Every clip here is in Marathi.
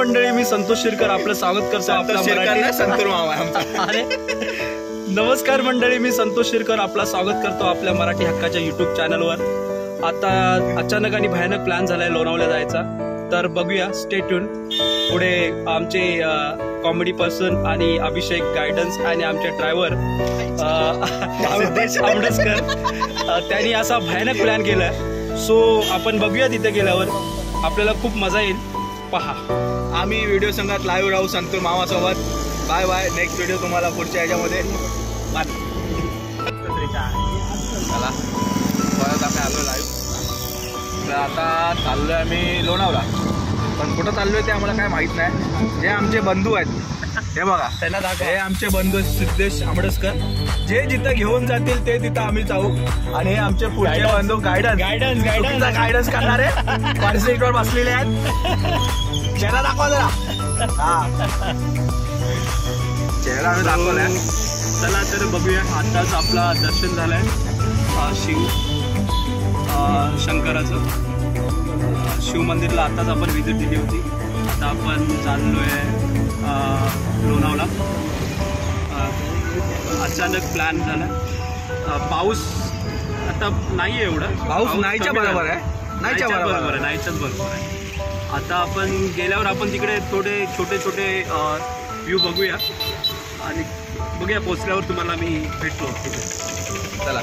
मंडळी, मी संतोष शिरकर आपलं स्वागत करतो आपल्या मराठी संतोष मामा आमचा. अरे नमस्कार मंडळी, मी संतोष शिरकर आपलं स्वागत करतो आपल्या मराठी हक्काच्या YouTube चॅनलवर. आता अचानक आणि भयानक प्लॅन झालाय लोणावळ्याला जायचा, तर बघूया, स्टे ट्यून. पुढे आमचे कॉमेडी पर्सन आणि अभिषेक गायडन्स आणि आमचे ड्रायव्हर सिद्धेश आंबडसकर त्यांनी असा भयानक प्लॅन केलाय. सो आपण बघूया, तिथे गेल्यावर आपल्याला खूप मजा येईल. पहा, आम्ही व्हिडिओ संघात लाईव्ह राहू संतोष मामा सोबत. Bye bye. नेक्स्ट व्हिडिओ तुम्हाला पुढच्या ह्याच्यामध्ये. चला, परत आम्ही आलो लाईव्ह. तर आता चाललोय आम्ही लोणावळा, पण कुठं चाललोय ते आम्हाला काय माहित नाही. जे आमचे बंधू आहेत हे बघा, त्यांना दाखव. हे आमचे बंधू सिद्धेश आंबडसकर, जे जिथं घेऊन जातील ते तिथं आम्ही जाऊ. आणि हे आमचे पुढचे बंधू गायडन्स करणारे पार्सिटवर बसलेले आहेत. चेहरा दाखवा जरा. चेहरा आम्ही दाखवलाय. चला तर बघूया. आताच आपला दर्शन झालंय शिव शंकराचं. शिव मंदिरला आताच आपण व्हिजिट दिली होती. आता आपण चाललोय लोणावळा. अचानक प्लॅन झाला. पाऊस आता नाही आहे एवढा. पाऊस नाहीच्या बरोबर आहे. नाहीच्याच बरोबर आहे. आता आपण गेल्यावर आपण तिकडे थोडे छोटे छोटे व्ह्यू बघूया आणि बघूया पोचल्यावर तुम्हाला मी भेटतो तिथे. चला.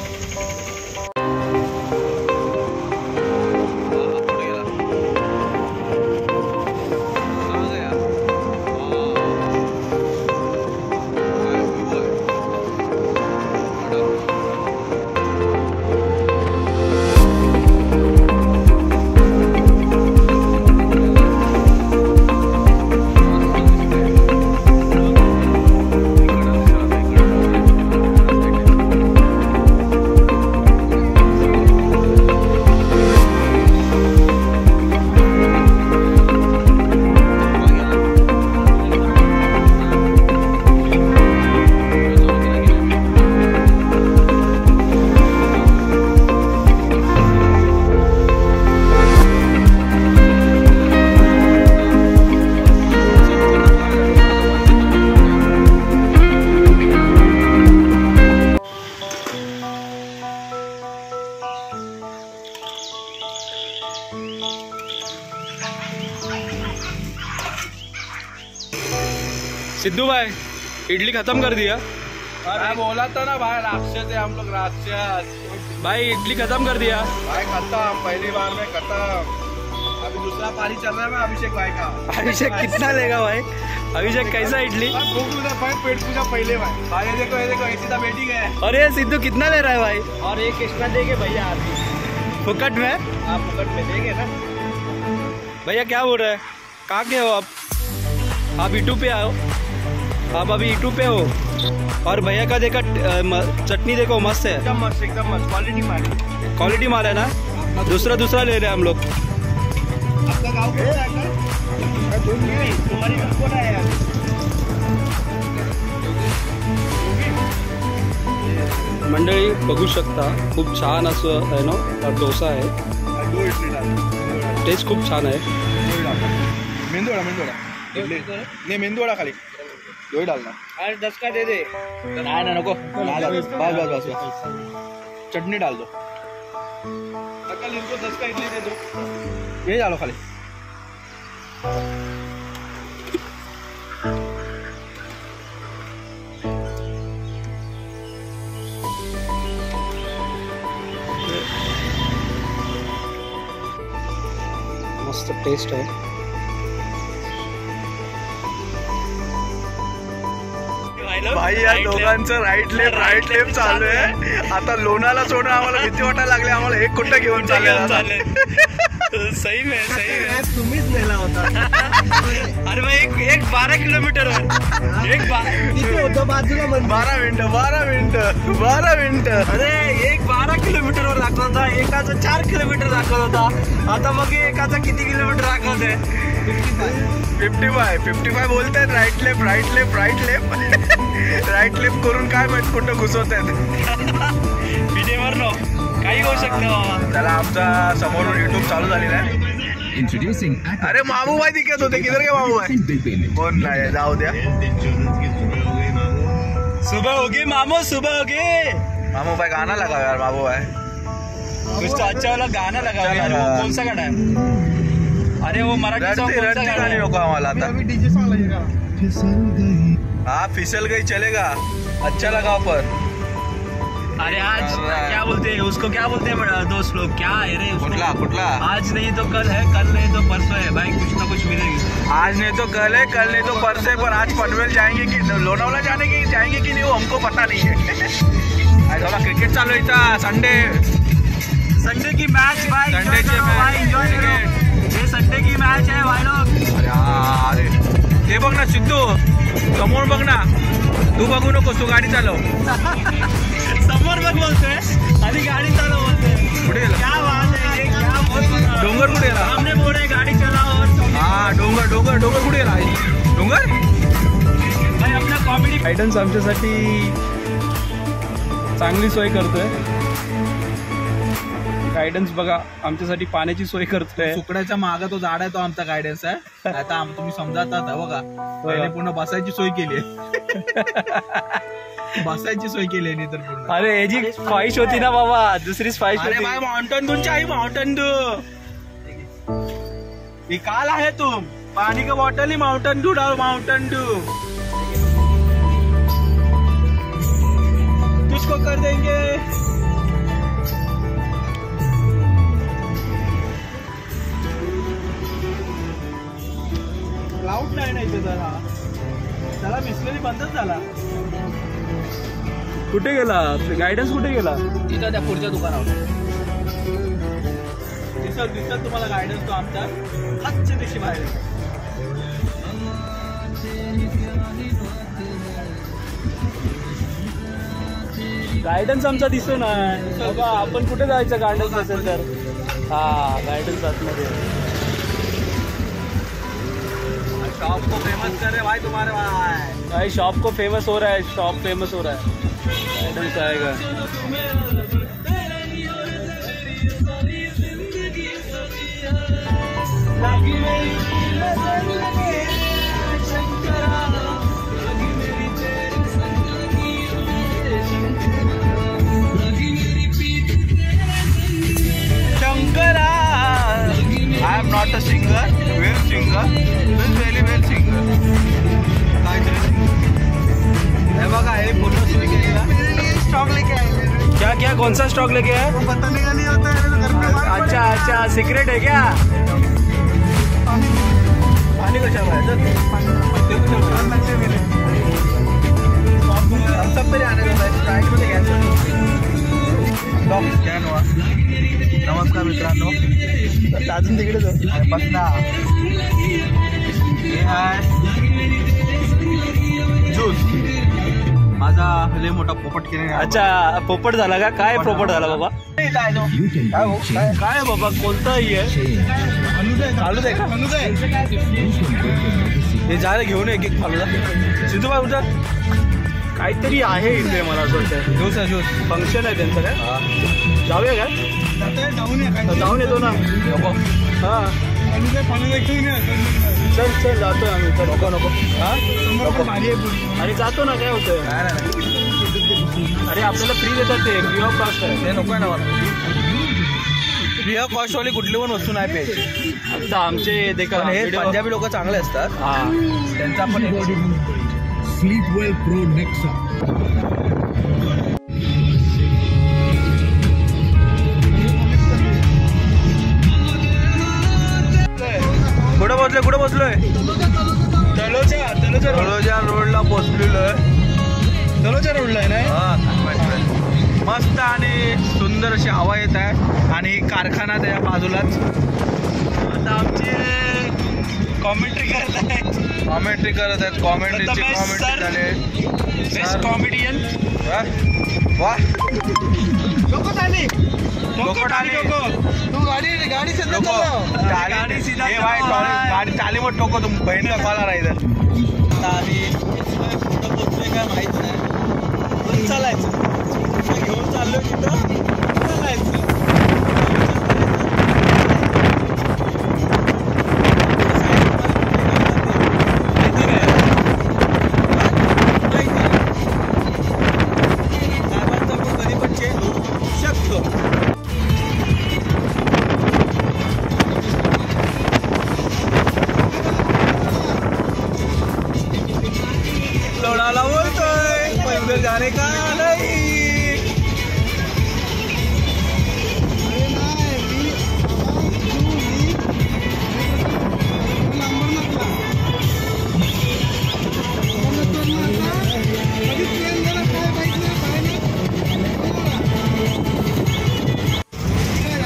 सिद्धू भाई, इडली खत्म कर दिया. अरे बोला था ना भाई, राक्षस है हम लोग, राक्षस. भाई इडली खत्म कर दिया. भाई खत्म, पहली बार में खत्म. अभी दूसरा पानी चल रहा है मैं अभिषेक भाई का. अभिषेक कितना लेगा भाई? अभिषेक कैसा इडली? भूख मुझे पेट पूजा पहले भाई. भाई ये देखो ऐसी तो बैठी गए. और ये सिद्धू कितना ले रहा है भाई? और एक एक्स्ट्रा देंगे भैया आप फुकट में? आप फुकट में देंगे ना भैया. क्या बोल रहे हैं? कहाँ के हो आप ईटू पे आओ. आप अभी ईटू पे हो. और भैया का देखा चटनी देखो, मस्त है. एकदम मस्त, एकदम मस्त. क्वालिटी माल है ना. दूसरा ले रहे हैं हम लोग. आपका गाँव कौन है? तुम्हारी कौन है यार? मंडळी बघू शकता, खूप छान असं आहे ना डोसा आहे. टेस्ट खूप छान आहे. मेंदूवडा नहीं, मेंदूवडा खाली दो डालना. अरे 10 का दे दे. ना नको. बस. चटनी डाल दो. अकल इनको 10 का इडली दे दो. ये डालो खाली. मस्त टेस्ट आहे. भाई या दोघांचं राईट लेफ्ट चालू आहे. आता लोणाला सोडून आम्हाला भीती वाटायला लागली. आम्हाला एक कुठं घेऊन चालले. सही में तुम्हीच नेला होता. अरे भाई एक 12 किलोमीटर होतं बाजूला. 12 मिनिटं. अरे एक 12 किलोमीटरवर दाखवत होता. एकाचा 4 किलोमीटर दाखवत होता. आता मग एकाचा किती किलोमीटर दाखवत आहे? 55 बोलतायत. राईट लेफ्ट करून काय माहित कुठं घुसवत आहेत. विजेवर नो काही होऊ शकतं बाबा. त्याला आमचा समोरून YouTube चालू झालेला आहे. Introducing अरे मामू भाई दिखत होते, किधर के मामू भाई? Bill payment. कोण नाही, जाऊ द्या. सुबह होगी मामू, सुबह होगी. मामू भाई गाना लगाओ यार, मामू भाई कुछ तो अच्छा वाला गाना लगाओ यार. वो कौन सा गाना है? अरे वो मराठी सॉन्ग कौन सा रडती गाना गाणी है? नको आम्हाला आता. हाँ फिसल गई चलेगा, अच्छा लगाओ पर. अरे आज क्या बोलते हैं उसको, क्या बोलते हैं दोस्त लोग, क्या है रे उसको? कुठला आज नहीं तो कल है, कल नहीं तो परसों है भाई, कुछ ना कुछ मिलेगी. आज नहीं तो कल है, कल नहीं तो परसों है, पर आज पनवेल जाएंगे कि लोनावला जाएंगे कि नहीं वो हमको पता नहीं है. आज थोड़ा क्रिकेट चालू है इथं, संडे की मैच भाई, संडे ची भाई एंजॉय करो. ये संडे की मैच है भाई लोग. अरे ते बघ ना सिद्धू, समोर बघ ना, तू बघू नको, तू गाडी चालव. समोर बघ बोलतोय आणि गाडी चालव बोलतोय. कुठे गेला? क्या बात है ये, क्या बोल. डोंगर कुठे गेला? हमने बोल रहे गाड़ी चलाओ और हा डोंगर कुठे गेला? डोंगर भाई अपना कॉमेडी गायडन्स आमच्यासाठी चांगली सोय करतोय. गायडन्स बघा आमच्यासाठी पाण्याची सोय करतोय. सुकड्याच्या मागे तो झाड आहे, तो आमचा गायडन्स आहे. आता तुम्ही समजाता बघा, त्याने पूर्ण बसायची सोय केली आहे. बसायची सोय केली आहे तर पूर्ण. अरे याची ख्वाहिश होती ना बाबा, दुसरीच ख्वाहिश अरे होती. भाई माउंटेन दून चाहिए, माउंटेन दू. निकाल आहे तुम पानी का बॉटल ही, माउंटेन डू डालो, माउंटेन डू. तुझको कर देंगे. क्लाउड नाही ना इथे जरा, त्याला मिसलेली बंदच झाला. कुठे गेला गायडन्स, कुठे गेला? तिथं त्या पुढच्या दुकानावर दिसत तुम्हाला गायडन्स, तो आमचा आजच्या दिवशी बाहेर. गायडन्स आमचा दिसतो ना बाबा. आपण कुठे जायचं गायडन्स असेल तर? हा गायडन्स आतमध्ये. शॉप को फेमस कर रहे भाई तुम्हारे भाई शॉप को फेमस हो रहा है, शॉप फेमस हो रहा है. गायडन्स आएगा. Shankara. I am not a singer, well singer, very well singer. हे बघा, हे पूर्ण सुरू केलेला स्टॉक लेके आए. क्या क्या कौन सा स्टॉक लेके आए? बताने का नहीं होता है घर पे. अच्छा अच्छा, सीक्रेट है क्या? पाणी कशाला आहे सब तरी आणायचं आहे. स्प्राईटमध्ये घ्यायचं. नमस्कार मित्रांनो, अजून तिकडे जाऊ. बस ना. हे आहे ज्यूस. माझा लय मोठा पोपट केला. अच्छा पोपट झाला का? काय पोपट झाला बाबा? काय बाबा, कोणताही आहे? चालू दे का? हे जायला घेऊन एक फालूदा. सिद्धू भाई उठा. काहीतरी आहे इथे, मला असं वाटतं. ज्यूस आहे, ज्यूस. फंक्शन आहे त्यांचं काय? जाऊया काय? जाऊन येतो ना. हा चल जातोय आम्ही. नको नको. हा आणि जातो ना, काय होतंय? अरे आपल्याला फ्री देतात ते, फ्री ऑफ कॉस्ट आहे. ते नको आहे ना मला. फ्री ऑफ कॉस्ट वाली कुठली पण वस्तू नाही पाहिजे. आता आमचे देखा हे पंजाबी लोक चांगले असतात. हा त्यांचा पण Sleepwell Pro Nexa. कुठं बसलोय? तलोजा रोडला पोचलेलो आहे. तलोजा रोडला आहे ना. मस्त आणि सुंदर अशी हवा येत आहे आणि कारखाना त्या बाजूलाच. आता आमचे कॉमेंट्री करत आहेत. कॉमेंट्री झाले. Best comedian. वा लोको टाली. तू गाडी सीधा गाडी चालीवर टोको. तुम बहिणीला कॉलर आहे इथं. कुठं पोचलोय काय माहित नाही. चालायचं घेऊन चाललोय तिथं चालायचं. अरे का नाही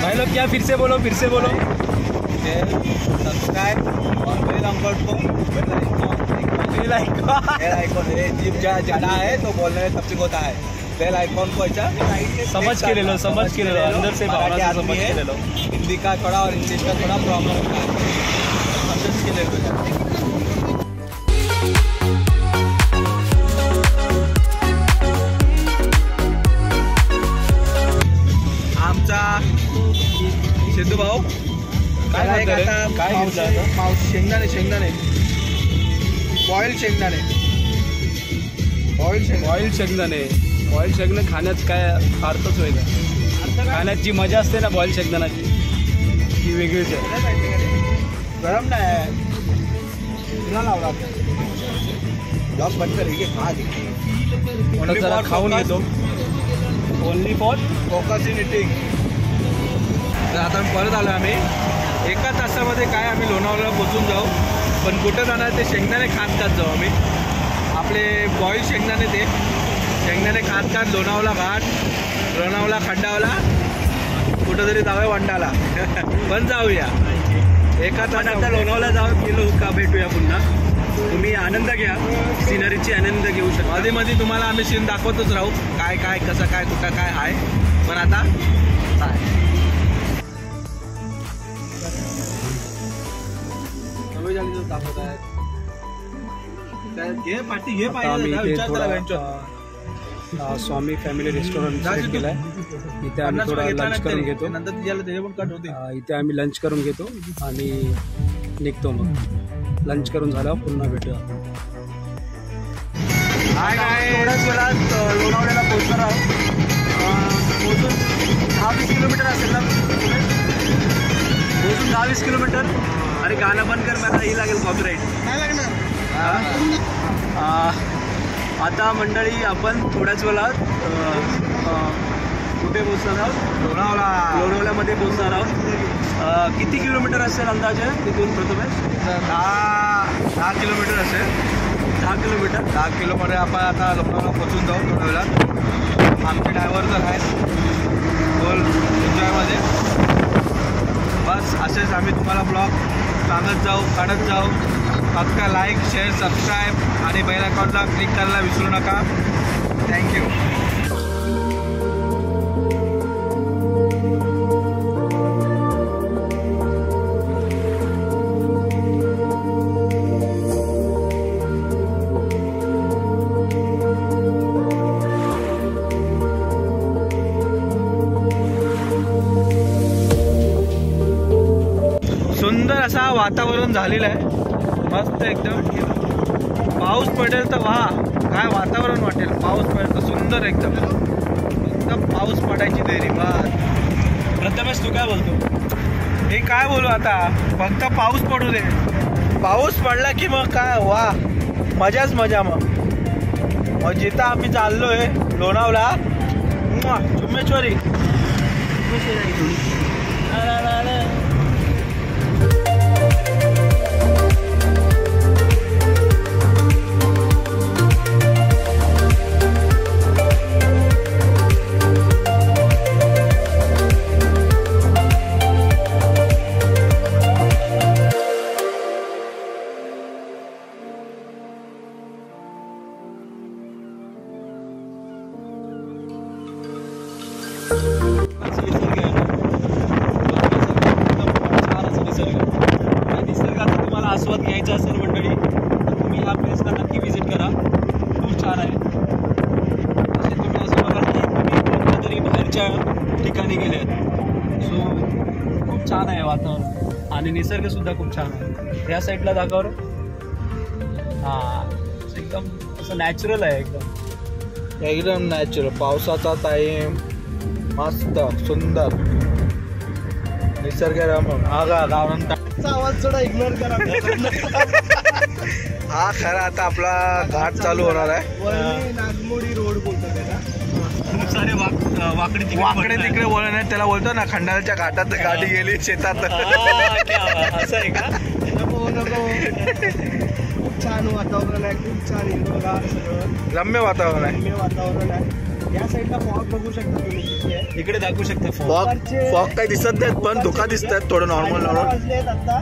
भाई लोग क्या फिर से बोलो सब्सक्राइब और बेल आइकन को बेल आइकन जीप ज़्यादा है तो बोलने में तब होता है बेल आइकन को अच्छा समझ के ले लो अंदर से भावना से समझ के ले लो। हिंदी का थोड़ा और इंग्लिश का थोड़ा प्रॉब्लम होता है समझ के ले लो। आमचा सिद्धू भाऊ काय शेंगदाणे बॉईल शेंगदाणे खाण्यात काय अर्थच वेगळा, खाण्यात जी मजा असते ना बॉईल शेंगदाण्याची ती वेगळीच आहे. गरम नाही लावला ब्लॉग बंद कर जरा खाऊन घेतो. Only for focus in eating. तर आता परत आलो आम्ही. एका तासामध्ये काय आम्ही लोणावळ्याला पोचून जाऊ, पण कुठं जाणार ते शेंगदाणे खात जाऊ आम्ही. आपले बॉईल शेंगदाणे ते शेंगदाणे खात लोणावळा घाट, लोणावळा खंडावला, कुठंतरी जाऊया वंडाला पण जाऊया. एका तास आता लोणावळा गेलो का भेटूया पुन्हा. तुम्ही आनंद घ्या, सिनरीची आनंद घेऊ शकता. मध्ये मध्ये तुम्हाला आम्ही सीन दाखवतच राहू, काय काय कसं काय कुठं काय आहे. पण आता काय दाखवत आहे घे पाठी घे पाहिजे. स्वामी फॅमिली रेस्टॉरंट सिलेक्ट केलाय. इथे आम्ही थोडा लंच करून घेतो. नंतर त्याला पण कट होते. इथे आम्ही लंच करून घेतो आणि निघतो. मग लंच करून झाल्यावर पुन्हा भेटूया. थोड्याच वेळात लोणावळ्याला पोहोचणार आहोत. पोहोचून 10-20 किलोमीटर असेल ना. पोहोचून 10-20 किलोमीटर. अरे गाणं बंद कर, मला ही लागेल कॉपीराईट. नाही लागणार. आता मंडळी आपण थोड्याच वेळात कुठे पोहोचणार आहोत? लोणावळ्यामध्ये पोहोचणार आहोत. किती किलोमीटर असेल अंदाजे तिथून? प्रथमेश 10 किलोमीटर असेल. 10 किलोमीटर. 10 किलोमध्ये आपण आता लोणावळा पोहोचून जाऊ थोड्या वेळात. आमचे ड्रायव्हर तर आहेत फुल एन्जॉयमध्ये. बस असेच आम्ही तुम्हाला ब्लॉग सांगत जाऊ, काढत जाऊ. फक्त लाईक, शेअर, सबस्क्राईब आणि बेल आयकॉनला क्लिक करायला विसरू नका. थँक्यू. सुंदर असा वातावरण झालेलं आहे. मस्त एकदम. पाऊस पडेल तर वा काय वातावरण वाटेल. पाऊस पडेल तर सुंदर एकदम पाऊस पडायची तयारी. बस प्रथमेश तू काय बोलतो? हे काय बोलू आता, फक्त पाऊस पडू दे. पाऊस पडला की मग काय वा मजाच मजा. मग जिथं आम्ही चाललोय लोणावळा चुम्मेश्वरी. निसर्गाचा तुम्हाला आस्वाद घ्यायचा असेल मंडळी तर तुम्ही ह्या प्लेसला नक्की व्हिजिट करा. खूप छान आहे. असे तुम्ही असं बघा की तुम्ही कुठल्या तरी बाहेरच्या ठिकाणी गेले आहेत. सो खूप छान आहे वातावरण आणि निसर्ग सुद्धा खूप छान आहे. या साईडला दाखवर हां एकदम असं नॅचरल आहे. एकदम नॅचरल. पावसाचा टाईम मस्त सुंदर निसर्ग आवाज थोडा इग्नोर करा. हा खरा आता आपला घाट चालू होणार आहे. नागमोडी रोड बोलतात. वाकडे वाकडे तिकडे वळण आहे, त्याला बोलतो ना खंडाळ्याच्या घाटात गाडी गेली शेतात. असं आहे का? नको खूप छान वातावरण आहे, खूप छान हिरवगार सगळं रम्य वातावरण आहे. रम्य वातावरण आहे. या साईडला फॉग बघू शकता तुम्ही किती आहे. इकडे दाखवू शकता फॉग काही दिसत नाहीत, पण धुका दिसत आहेत थोडं नॉर्मल. वाजले आहेत आता.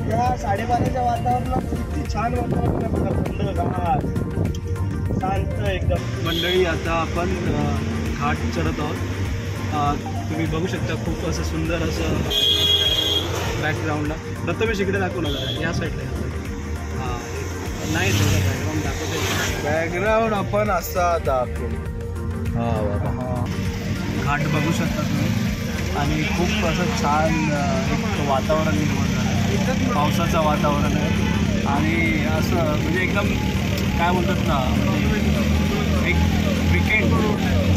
त्या 12:30च्या वातावरणात किती छान वातावरण आहे बघा, थंडगार शांत एकदम. मंडळी आता आपण घाट चढत आहोत. तुम्ही बघू शकता खूप असं सुंदर असं बॅकग्राऊंडला. प्रथमेश इकडे दाखवू नका, या साईडला हां नाही बॅकग्राऊंड दाखवतो. बॅकग्राऊंड आपण असा दाखवू. हा बाबा घाट बघू शकता तुम्ही आणि खूप असं छान एक वातावरण निर्माण झालं आहे. पावसाचं वातावरण आहे आणि असं म्हणजे एकदम काय बोलतात ना, म्हणजे एक विकेंड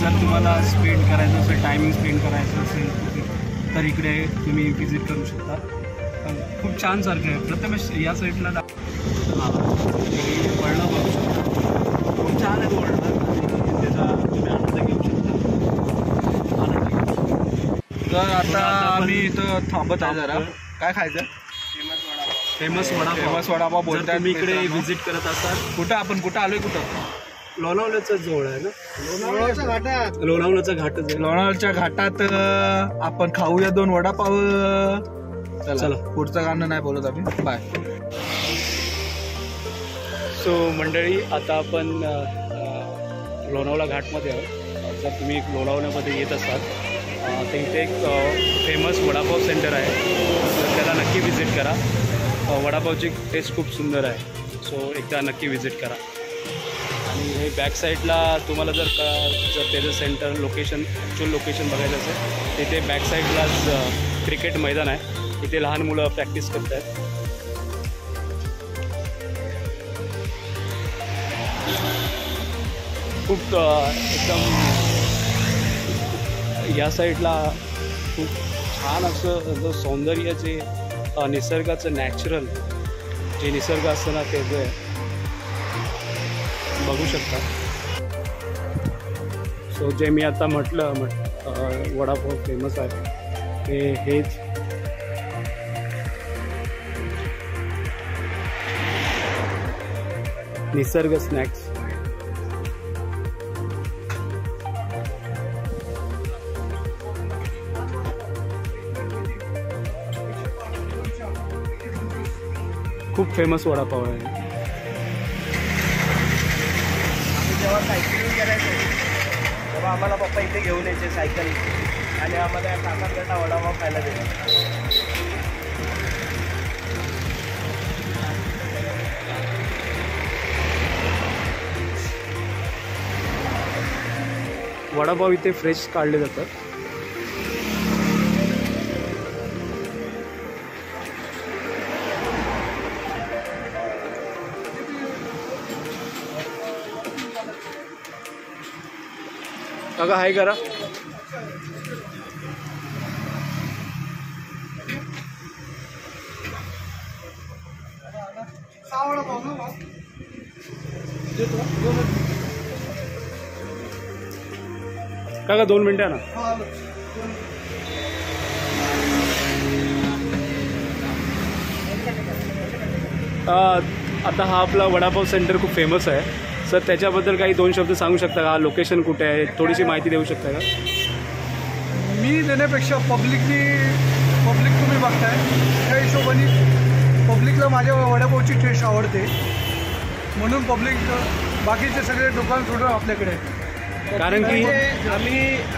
जर तुम्हाला स्पेंड करायचं असेल, टायमिंग स्पेंड करायचं असेल तर इकडे तुम्ही विजिट करू शकता. खूप छान सारखं आहे. प्रथमेश या साईडला हां वळणं बघू शकता, खूप छान आहे तो वळणं आणि त्याचा तुम्ही आनंद घेऊ शकता. तर आता आम्ही इथं थांबत आहे जरा. काय खायचं? फेमस वडापाव जर बोलतात. तुम्ही इकडे व्हिजिट करत असाल, कुठं आलोय कुठं? लोणावळ्याचा जवळ आहे ना, लोणावळ्याच्या घाटात लोणावळ्याचा घाटच आहे. लोणावळ्याच्या घाटात आपण खाऊया 2 वडापाव. चला. पुढचं गाणं नाही बोलत आम्ही. बाय. सो मंडळी आता आपण लोणावळा घाटमध्ये आहोत. जर तुम्ही लोणावळ्यामध्ये येत असाल तर इथे एक फेमस वडापाव सेंटर आहे, तर त्याला नक्की व्हिजिट करा. वडापावची टेस्ट खूप सुंदर आहे, सो एकदा नक्की व्हिजिट करा. आणि हे बॅक साईडला तुम्हाला जर त्याचं सेंटर लोकेशन ॲक्च्युअल लोकेशन बघायचं असेल, तिथे बॅक साईडलाच क्रिकेट मैदान आहे. इथे लहान मुलं प्रॅक्टिस करत आहेत. खूप एकदम या साईडला खूप छान असं सौंदर्य जे निसर्गाचं नॅचरल जे निसर्ग असतं ना ते जे बघू शकता. सो जे मी आता म्हटलं वडापाव फेमस आहे ते हेच. निसर्ग स्नॅक्स. खूप फेमस वडापाव आहे. आम्ही जेव्हा सायकलिंग करायचो तेव्हा आम्हाला पप्पा इथे घेऊन यायचे सायकल आणि आम्हाला काकांकडा वडापाव खायला द्यायचा. वडापाव इथे फ्रेश काढले जातात. काका हाय करा. काका 2 मिनिटं ना. आता हा आपला वडापाव सेंटर खूप फेमस आहे सर, त्याच्याबद्दल काही 2 शब्द सांगू शकता का? लोकेशन कुठे आहे, थोडीशी माहिती देऊ शकता का? मी देण्यापेक्षा पब्लिक तुम्ही बघताय त्या हिशोबाने पब्लिकला माझ्या वडापावची टेस्ट आवडते म्हणून पब्लिक बाकीचे सगळे दुकान सोडून आपल्याकडे आहे. कारण की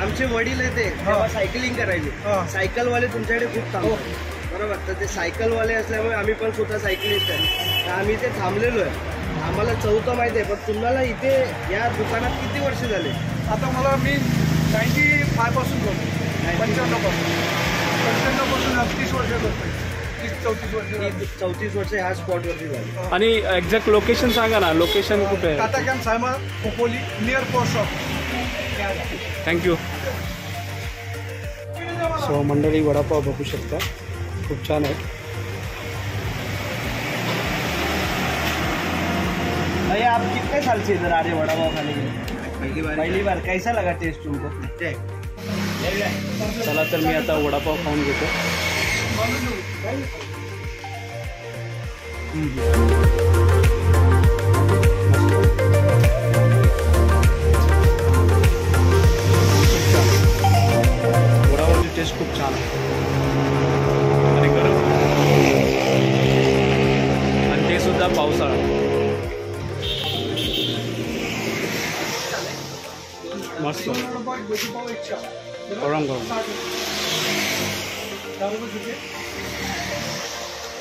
आमचे वडील आहे ते तेव्हा सायकलिंग करायचे. सायकलवाले तुमच्याकडे खूप थांबतात बरोबर, तर ते सायकलवाले असल्यामुळे आम्ही पण स्वतः सायकलिस्ट आहे, तर आम्ही इथे थांबलेलो आहे. आम्हाला चौथं माहिती आहे, पण तुम्हाला इथे या दुकानात किती वर्ष झाले? आता मला मी 95 पासून करतो, 95 पासून 30 वर्ष करतो. 34 वर्ष ह्या स्पॉटवरती झाली. आणि एक्झॅक्ट लोकेशन सांगा ना, लोकेशन कुठे आहे? Tata camp Saima Khopoli near post office. Thank you. So मंडळी वडापाव बघू शकता, खूप छान आहे. भैया आप कितने साल से इधर आ रहे वड़ा पाव खाने के लिए? पहली बार कैसा लगा टेस्ट तुमको? चला तर मी आता वडापाव खाऊन घेतो. वडापावची टेस्ट खूप छान आहे आणि गरम आणि ते सुद्धा पावसाळा. मस्त गरम गरम.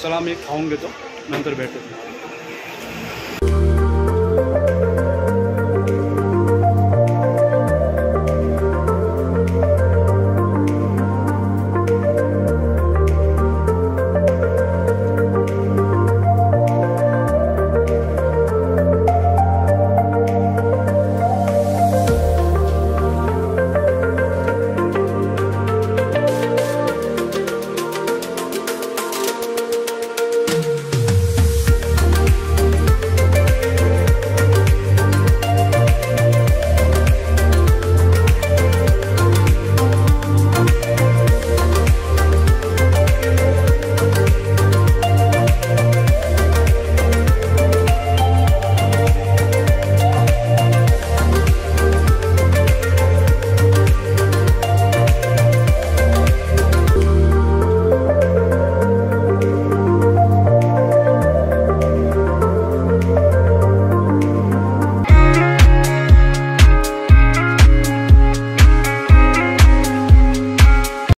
चला मी खाऊन घेतो नंतर भेटतो.